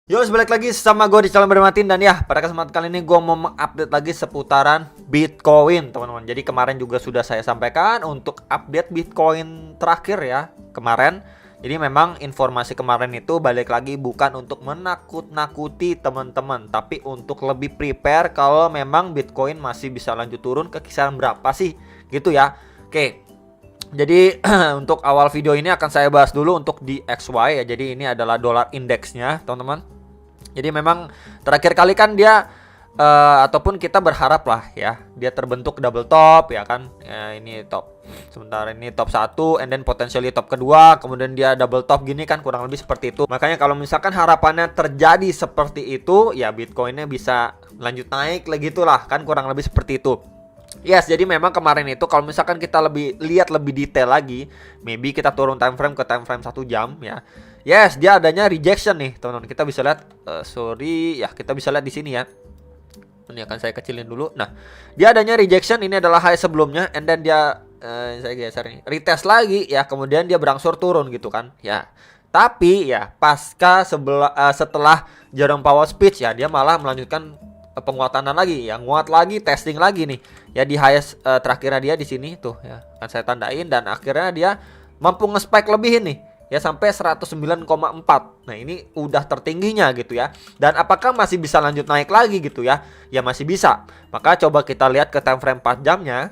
Yo, balik lagi sama gue di channel Bermatin. Dan ya, pada kesempatan kali ini gue mau mengupdate lagi seputaran Bitcoin, teman-teman. Jadi kemarin juga sudah saya sampaikan untuk update Bitcoin terakhir ya, kemarin. Jadi memang informasi kemarin itu balik lagi bukan untuk menakut-nakuti teman-teman, tapi untuk lebih prepare kalau memang Bitcoin masih bisa lanjut turun ke kisaran berapa sih, gitu ya. Oke. Jadi untuk awal video ini akan saya bahas dulu untuk di XY ya. Jadi ini adalah dolar indeksnya, teman-teman. Jadi memang terakhir kali kan dia ataupun kita berharap lah ya, dia terbentuk double top ya kan. Ini top. Sementara ini top 1 and then potentially top kedua, kemudian dia double top gini kan, kurang lebih seperti itu. Makanya kalau misalkan harapannya terjadi seperti itu, ya Bitcoinnya bisa lanjut naik lagi gitulah kan, kurang lebih seperti itu. Yes, jadi memang kemarin itu kalau misalkan kita lihat lebih detail lagi, maybe kita turun time frame ke time frame 1 jam ya. Yes, dia adanya rejection nih, teman-teman. Kita bisa lihat kita bisa lihat di sini ya. Ini akan saya kecilin dulu. Nah, dia adanya rejection, ini adalah high sebelumnya and then dia saya geser nih, retest lagi ya, kemudian dia berangsur turun gitu kan. Ya. Tapi ya setelah Jerome Powell speech ya, dia malah melanjutkan penguatan lagi ya, nguat lagi, testing lagi nih ya di highest terakhirnya dia di sini tuh ya, akan saya tandain, dan akhirnya dia mampu nge-spike lebih ini ya sampai 109,4. Nah, ini udah tertingginya gitu ya. Dan apakah masih bisa lanjut naik lagi gitu ya? Ya masih bisa. Maka coba kita lihat ke time frame 4 jamnya.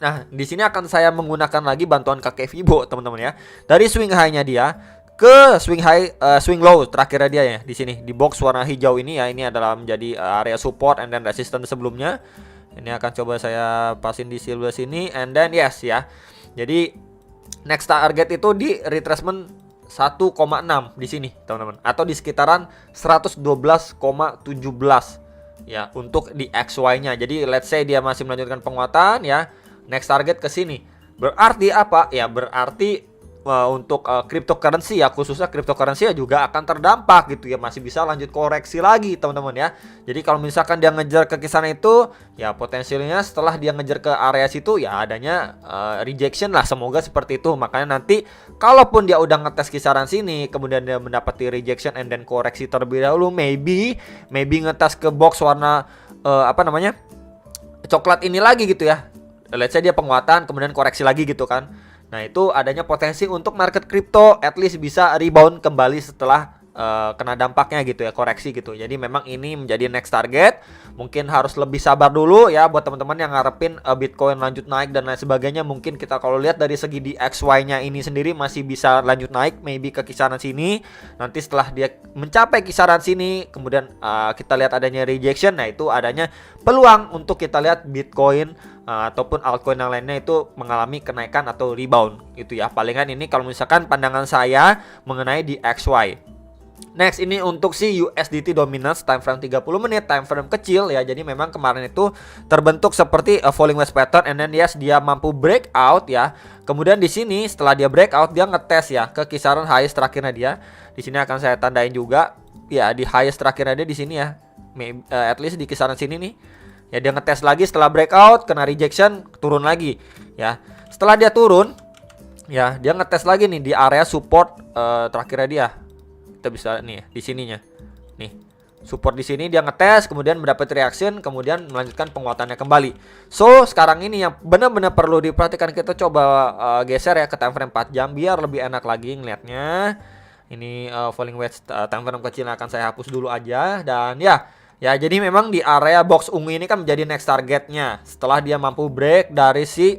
Nah, di sini akan saya menggunakan lagi bantuan kakek Fibo, teman-teman ya. Dari swing high-nya dia ke swing low terakhirnya dia ya, di sini di box warna hijau ini ya. Ini adalah menjadi area support and then resistance sebelumnya. Ini akan coba saya pasin di sebelah sini and then yes ya. Jadi next target itu di retracement 1,6 di sini, teman-teman, atau di sekitaran 112,17 ya untuk di XY-nya. Jadi let's say dia masih melanjutkan penguatan ya. Next target ke sini. Berarti apa? Ya berarti untuk cryptocurrency ya, khususnya cryptocurrency ya juga akan terdampak gitu ya, masih bisa lanjut koreksi lagi, teman-teman ya. Jadi kalau misalkan dia ngejar ke kisaran itu ya, potensialnya setelah dia ngejar ke area situ ya adanya rejection lah, semoga seperti itu. Makanya nanti kalaupun dia udah ngetes kisaran sini kemudian dia mendapati rejection and then koreksi terlebih dahulu, maybe ngetes ke box warna coklat ini lagi gitu ya. Let's say dia penguatan kemudian koreksi lagi gitu kan. Nah, itu adanya potensi untuk market crypto at least bisa rebound kembali setelah kena dampaknya gitu ya, koreksi gitu. Jadi memang ini menjadi next target. Mungkin harus lebih sabar dulu ya buat teman-teman yang ngarepin Bitcoin lanjut naik dan lain sebagainya. Mungkin kita kalau lihat dari segi di XY-nya ini sendiri masih bisa lanjut naik, maybe ke kisaran sini. Nanti setelah dia mencapai kisaran sini, kemudian kita lihat adanya rejection. Nah, itu adanya peluang untuk kita lihat Bitcoin ataupun altcoin yang lainnya itu mengalami kenaikan atau rebound gitu ya. Palingan ini kalau misalkan pandangan saya mengenai di XY. Next, ini untuk si USDT dominance time frame 30 menit, time frame kecil ya. Jadi memang kemarin itu terbentuk seperti a falling wedge pattern and then yes, dia mampu breakout ya. Kemudian di sini setelah dia breakout dia ngetes ya ke kisaran highest terakhirnya dia. Di sini akan saya tandain juga ya, di highest terakhirnya dia di sini ya. At least di kisaran sini nih. Ya, dia ngetes lagi setelah breakout, kena rejection, turun lagi ya. Setelah dia turun ya, dia ngetes lagi nih di area support terakhirnya dia. Kita bisa nih di sininya. Nih, support di sini dia ngetes, kemudian mendapat reaction, kemudian melanjutkan penguatannya kembali. So, sekarang ini yang benar-benar perlu diperhatikan, kita coba geser ya ke time frame 4 jam biar lebih enak lagi ngelihatnya. Ini falling wedge time frame kecil akan saya hapus dulu aja. Dan ya, jadi memang di area box ungu ini kan menjadi next targetnya setelah dia mampu break dari si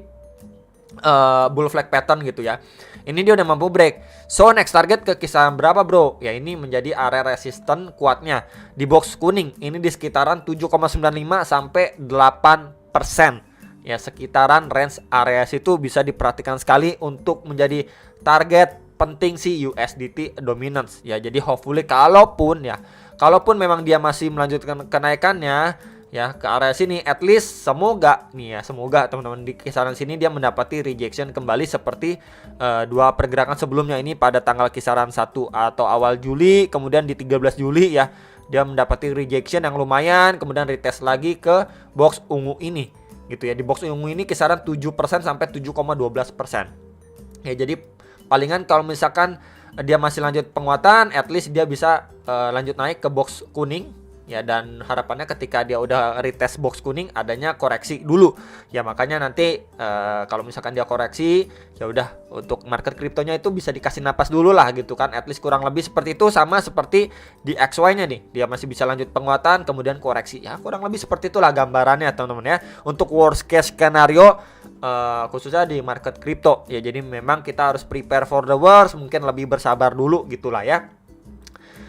bull flag pattern gitu ya. Ini dia udah mampu break. So, next target ke kisaran berapa, bro? Ya, ini menjadi area resisten kuatnya di box kuning. Ini di sekitaran 7,95 sampai 8%. Ya, sekitaran range area situ bisa diperhatikan sekali untuk menjadi target penting si USDT dominance. Ya, jadi hopefully kalaupun memang dia masih melanjutkan kenaikannya ya ke area sini, at least semoga teman-teman di kisaran sini dia mendapati rejection kembali seperti dua pergerakan sebelumnya ini pada tanggal kisaran 1 atau awal Juli, kemudian di 13 Juli ya dia mendapati rejection yang lumayan, kemudian retest lagi ke box ungu ini gitu ya. Di box ungu ini kisaran 7% sampai 7,12%. Ya, jadi palingan kalau misalkan dia masih lanjut penguatan, at least dia bisa lanjut naik ke box kuning ya, dan harapannya ketika dia udah retest box kuning adanya koreksi dulu ya. Makanya nanti kalau misalkan dia koreksi ya udah, untuk market kriptonya itu bisa dikasih napas dulu lah gitu kan, at least kurang lebih seperti itu. Sama seperti di XY nya nih, dia masih bisa lanjut penguatan kemudian koreksi ya, kurang lebih seperti itulah gambarannya teman-teman ya untuk worst case scenario khususnya di market kripto ya. Jadi memang kita harus prepare for the worst, mungkin lebih bersabar dulu gitulah ya.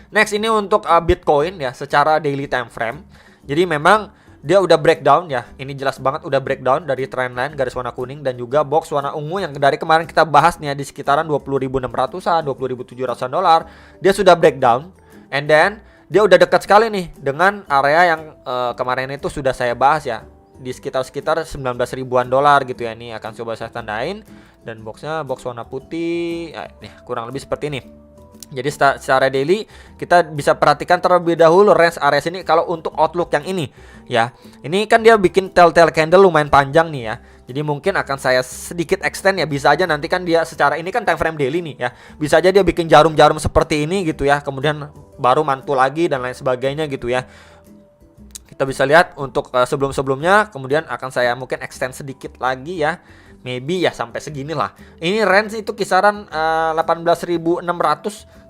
Next ini untuk Bitcoin ya secara daily time frame. Jadi memang dia udah breakdown ya. Ini jelas banget udah breakdown dari trendline garis warna kuning dan juga box warna ungu yang dari kemarin kita bahas nih ya, di sekitaran 20.600-an, 20.700-an dolar. Dia sudah breakdown, and then dia udah dekat sekali nih dengan area yang kemarin itu sudah saya bahas ya, di sekitar 19 ribuan dolar gitu ya. Ini akan coba saya tandain, dan boxnya box warna putih ya, nih kurang lebih seperti ini. Jadi secara daily kita bisa perhatikan terlebih dahulu range area sini. Kalau untuk outlook yang ini ya, ini kan dia bikin telltale candle lumayan panjang nih ya. Jadi mungkin akan saya sedikit extend ya. Bisa aja nanti kan dia secara ini kan time frame daily nih ya, bisa aja dia bikin jarum-jarum seperti ini gitu ya, kemudian baru mantul lagi dan lain sebagainya gitu ya. Kita bisa lihat untuk sebelum-sebelumnya, kemudian akan saya mungkin extend sedikit lagi ya. Maybe ya sampai segini lah. Ini range itu kisaran 18.600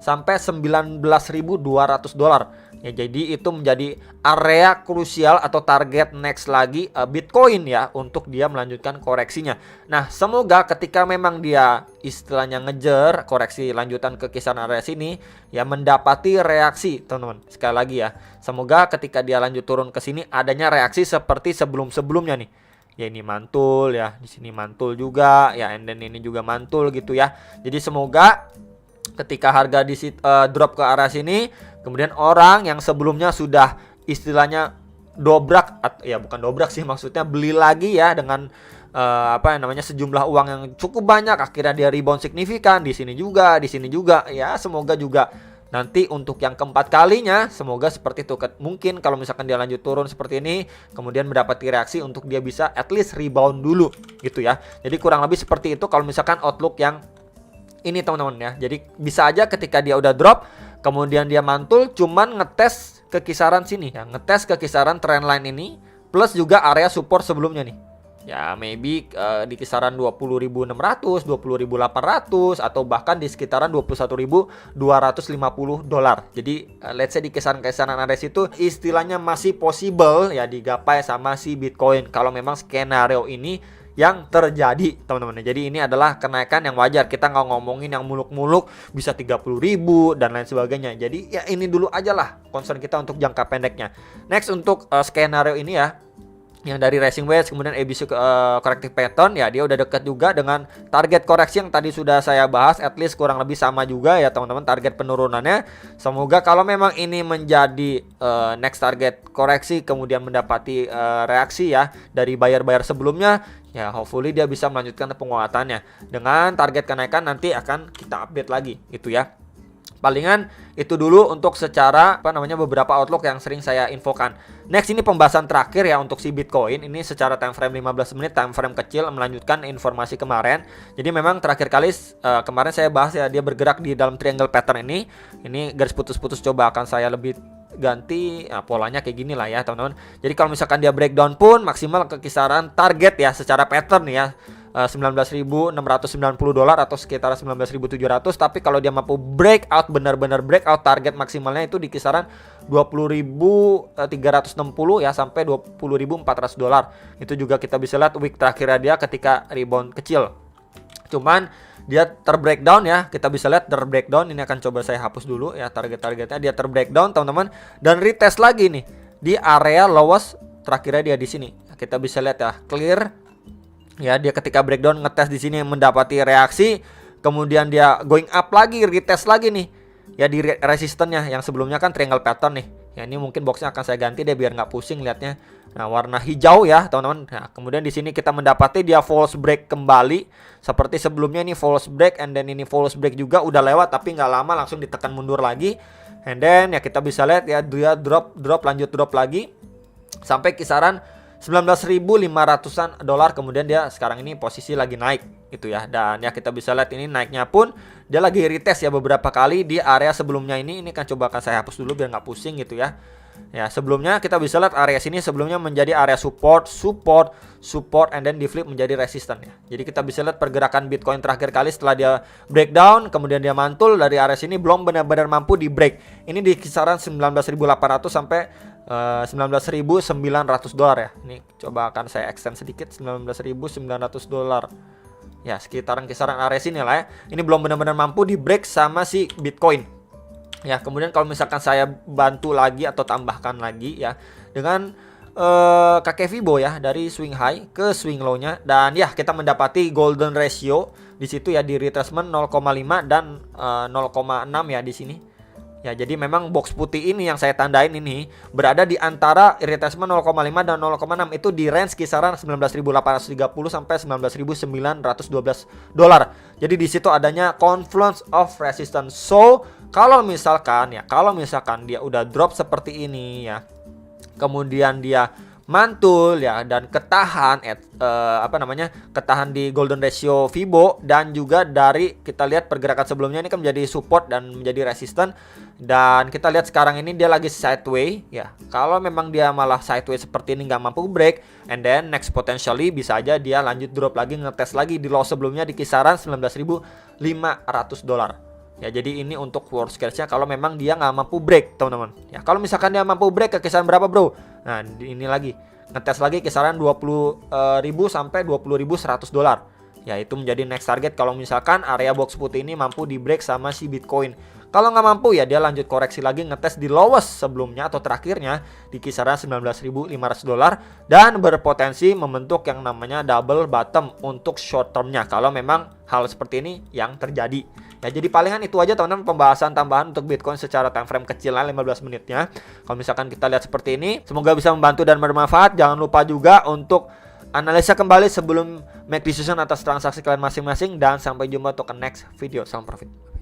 sampai 19.200 dolar. Ya, jadi itu menjadi area krusial atau target next lagi Bitcoin ya, untuk dia melanjutkan koreksinya. Nah, semoga ketika memang dia istilahnya ngejar koreksi lanjutan ke kisaran area sini ya, mendapati reaksi teman-teman. Sekali lagi ya, semoga ketika dia lanjut turun ke sini adanya reaksi seperti sebelum-sebelumnya nih. Ya, ini mantul ya, di sini mantul juga ya, and then ini juga mantul gitu ya. Jadi semoga ketika harga di drop ke arah sini, kemudian orang yang sebelumnya sudah istilahnya dobrak, ya bukan dobrak sih, maksudnya beli lagi ya dengan sejumlah uang yang cukup banyak, akhirnya dia rebound signifikan di sini juga, di sini juga ya. Semoga juga nanti untuk yang keempat kalinya semoga seperti itu. Mungkin kalau misalkan dia lanjut turun seperti ini, kemudian mendapati reaksi untuk dia bisa at least rebound dulu gitu ya. Jadi kurang lebih seperti itu kalau misalkan outlook yang ini teman-teman ya. Jadi bisa aja ketika dia udah drop, kemudian dia mantul, cuman ngetes ke kisaran sini ya, ngetes ke kisaran trendline ini plus juga area support sebelumnya nih. Ya maybe di kisaran 20.600, 20.800 atau bahkan di sekitaran 21.250 dolar. Jadi let's say di kisaran-kisaran area itu istilahnya masih possible ya digapai sama si Bitcoin kalau memang skenario ini yang terjadi teman-teman. Jadi ini adalah kenaikan yang wajar. Kita nggak ngomongin yang muluk-muluk bisa 30.000 dan lain sebagainya. Jadi ya ini dulu aja lah concern kita untuk jangka pendeknya. Next untuk skenario ini ya, yang dari Rising Wedge kemudian ABC corrective pattern ya, dia udah dekat juga dengan target koreksi yang tadi sudah saya bahas, at least kurang lebih sama juga ya teman-teman target penurunannya. Semoga kalau memang ini menjadi next target koreksi kemudian mendapati reaksi ya dari buyer-buyer sebelumnya ya, hopefully dia bisa melanjutkan penguatannya dengan target kenaikan nanti akan kita update lagi gitu ya. Palingan itu dulu untuk secara beberapa outlook yang sering saya infokan. Next ini pembahasan terakhir ya untuk si Bitcoin. Ini secara time frame 15 menit, time frame kecil, melanjutkan informasi kemarin. Jadi memang terakhir kali kemarin saya bahas ya, dia bergerak di dalam triangle pattern ini. Ini garis putus-putus, coba akan saya lebih ganti polanya kayak gini lah ya teman-teman. Jadi kalau misalkan dia breakdown pun maksimal ke kisaran target ya secara pattern ya, 19.690 dolar atau sekitar 19.700. Tapi kalau dia mampu breakout, benar-benar breakout, target maksimalnya itu di kisaran 20.360 ya sampai 20.400 dolar. Itu juga kita bisa lihat week terakhirnya dia ketika rebound kecil. Cuman dia terbreakdown ya, kita bisa lihat terbreakdown. Ini akan coba saya hapus dulu ya target-targetnya. Dia terbreakdown teman-teman dan retest lagi nih di area lowest terakhirnya dia di sini. Kita bisa lihat ya, clear. Ya, dia ketika breakdown ngetes di sini mendapati reaksi, kemudian dia going up lagi, retest lagi nih. Ya di resistennya yang sebelumnya kan triangle pattern nih. Ya ini mungkin boxnya akan saya ganti deh biar nggak pusing lihatnya. Nah, warna hijau ya, teman-teman. Nah, kemudian di sini kita mendapati dia false break kembali seperti sebelumnya nih, false break, and then ini false break juga udah lewat tapi nggak lama langsung ditekan mundur lagi. And then ya kita bisa lihat ya dia drop lanjut drop lagi sampai kisaran 19.500-an dolar, kemudian dia sekarang ini posisi lagi naik itu ya. Dan ya kita bisa lihat ini naiknya pun dia lagi retest ya beberapa kali di area sebelumnya ini. Ini kan coba akan saya hapus dulu biar nggak pusing gitu ya. Ya, sebelumnya kita bisa lihat area sini sebelumnya menjadi area support, and then di flip menjadi resistance ya. Jadi kita bisa lihat pergerakan Bitcoin terakhir kali setelah dia breakdown, kemudian dia mantul dari area sini belum benar-benar mampu di break. Ini di kisaran 19.800 sampai 19.900 dolar ya. Ini coba akan saya extend sedikit, 19.900 dolar. Ya, sekitaran kisaran area sini lah ya. Ini belum benar-benar mampu di break sama si Bitcoin. Ya, kemudian kalau misalkan saya bantu lagi atau tambahkan lagi ya dengan kakek Fibo ya dari swing high ke swing low-nya, dan ya kita mendapati golden ratio di situ ya di retracement 0,5 dan 0,6 ya di sini. Ya, jadi memang box putih ini yang saya tandain ini berada di antara retracement 0,5 dan 0,6, itu di range kisaran 19.830 sampai 19.912 dolar. Jadi di situ adanya confluence of resistance. So, kalau misalkan dia udah drop seperti ini ya, kemudian dia mantul ya dan ketahan ketahan di golden ratio Fibo, dan juga dari kita lihat pergerakan sebelumnya ini kan menjadi support dan menjadi resistance, dan kita lihat sekarang ini dia lagi sideways ya. Kalau memang dia malah sideways seperti ini nggak mampu break, and then next potentially bisa aja dia lanjut drop lagi, ngetes lagi di low sebelumnya di kisaran 19.500 dolar. Ya, jadi ini untuk worst case-nya kalau memang dia nggak mampu break, teman-teman. Ya, kalau misalkan dia mampu break ke kisaran berapa, bro? Nah, ini lagi ngetes lagi kisaran 20.000 sampai 20.100 dolar. Ya, itu menjadi next target kalau misalkan area box putih ini mampu di break sama si Bitcoin. Kalau nggak mampu ya dia lanjut koreksi lagi, ngetes di lowest sebelumnya atau terakhirnya di kisaran 19.500 dolar dan berpotensi membentuk yang namanya double bottom untuk short termnya kalau memang hal seperti ini yang terjadi. Ya, jadi palingan itu aja teman-teman pembahasan tambahan untuk Bitcoin secara time frame kecilnya 15 menitnya. Kalau misalkan kita lihat seperti ini, semoga bisa membantu dan bermanfaat. Jangan lupa juga untuk analisa kembali sebelum make decision atas transaksi kalian masing-masing, dan sampai jumpa untuk next video. Salam profit.